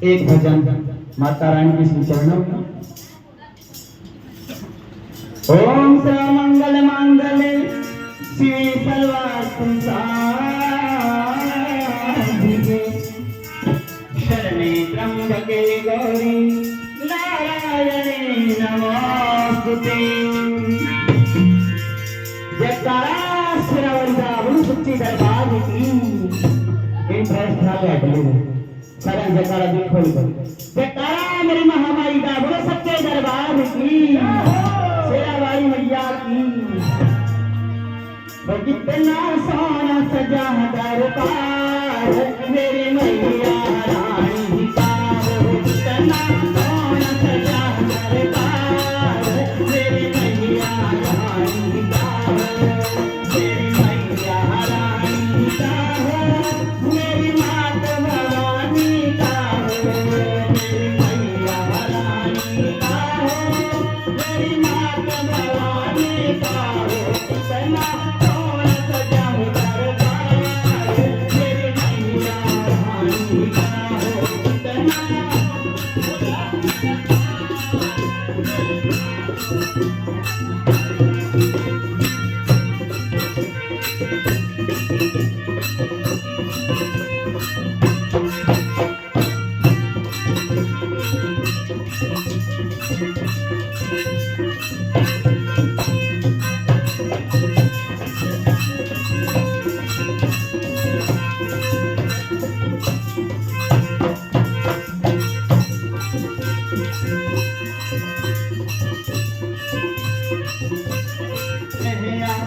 एक भजन माता रानी के श्री चरणों में। ओम सर्वमंगल मांगल्ये शिवे सर्वार्थ साधिके शरणे त्र्यंबके गौरी नारायणी नमोस्तुते। जयकारा श्रवण गुरु सच्ची दरबार की इंटरेस्ट था बैठे सारा जयकारा दिल खोल कर जयकारा मेरी महामाई का बोलो सच्चे दरबार की शेरावाली मैया की। वो कितना सोना सजा दरबार मेरी मैया रानी का। वो कितना सोना सजा दरबार मेरी मैया रानी का। मेरी मैया रानी का मेरी माता भवानी का। मेरी मैया रानी का मेरी माता भवानी का। कितना सोना सजा दरबार मेरी मैया रानी का। कितना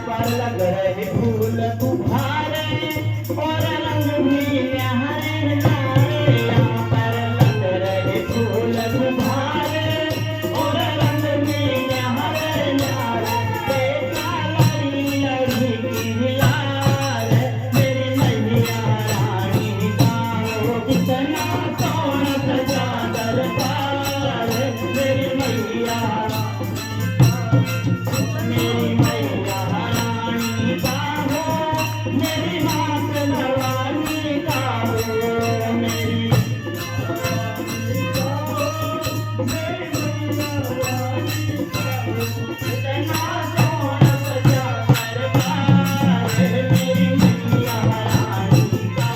पर लग रहे फूल गुब्बारे और रंग भी न्यारे न्यारे। यहाँ पर लग रहे फूल गुब्बारे और रंग भी न्यारे न्यारे। देखा लड़ी लड़ी की लाल मेरी मैया रानी का। वो कितना सोना सजा दरबार मेरी मैया मेरी मैया रानी का हो। मेरी माता भवानी का हो। मेरी कितना सोना सजा दरबार मेरी मैया रानी का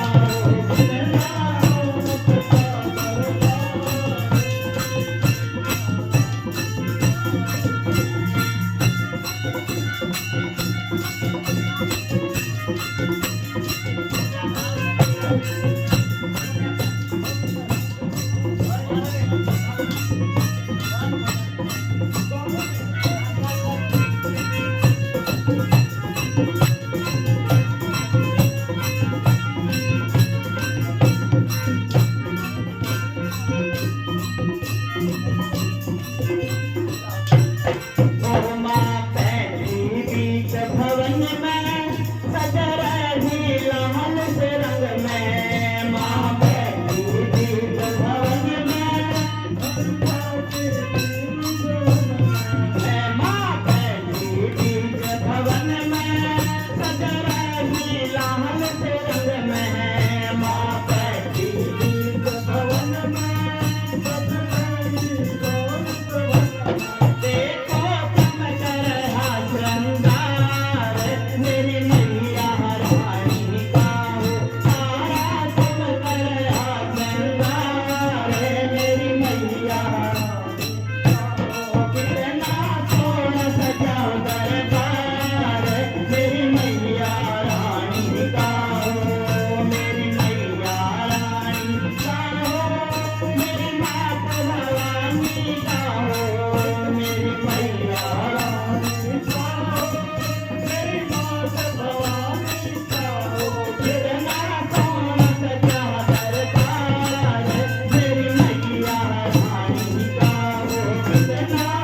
हो। कितना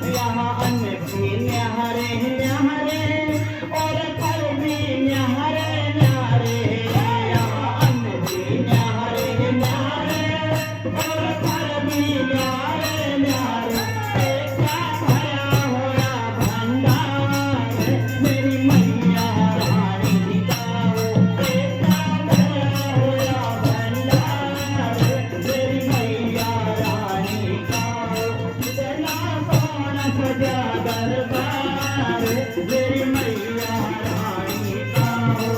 यहाँ अन्न भी न्यारे न्यारे और फल भी न्यारे न्यारे। यहाँ अन्न भी न्यारे न्यारे और फल भी न्यारे न्यारे। ऐसा भरा हुआ भंडार मेरी मैया रानी का हो। ऐसा भरा हुआ भंडार मेरी मैया रानी का हो। इतना सजा दरबार मेरी मैया रानी का हो।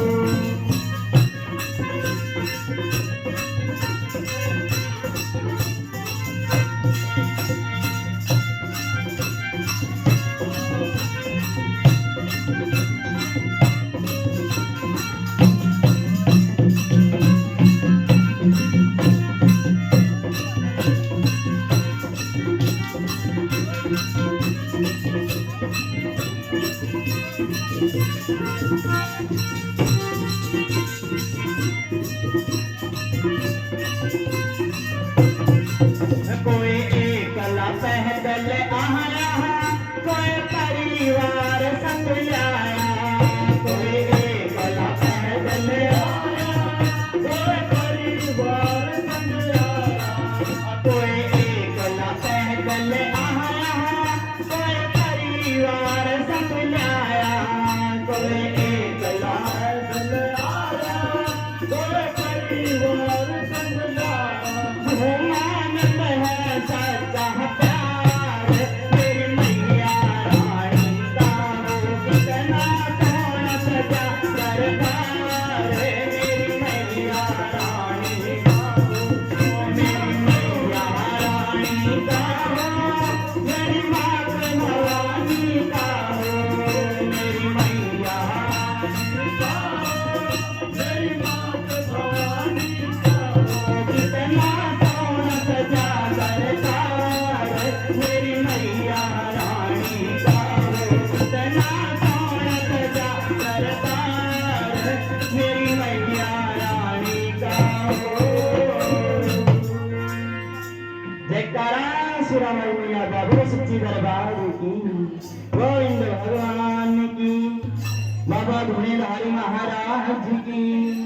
कोई एकला पैदल आया, कोई परिवार संग आया। कोई एकला पैदल आया, कोई परिवार संग आया। कोई एकला पैदल आया, कोई परिवार संग आया। कोई एकला पैदल आया, कोई परिवार संग आया। सच्चा प्यार मेरी मैया रानी का हो। कितना सोना सजा दरबार मेरी मैया रानी का हो। मेरी मैया रानी का हो, मेरी मात भवानी का हो। मेरी मैया रानी का हो, मेरी मात भवानी का हो। कितना सोना सजा मेरी मैया रानी का हो। कितना सोना सजा दरबार मेरी मैया रानी का हो। जयकारा श्री राम मैया बाबू सच्ची दरबार की। गोविंद भगवान की। बाबा धुनीधारी महाराज की।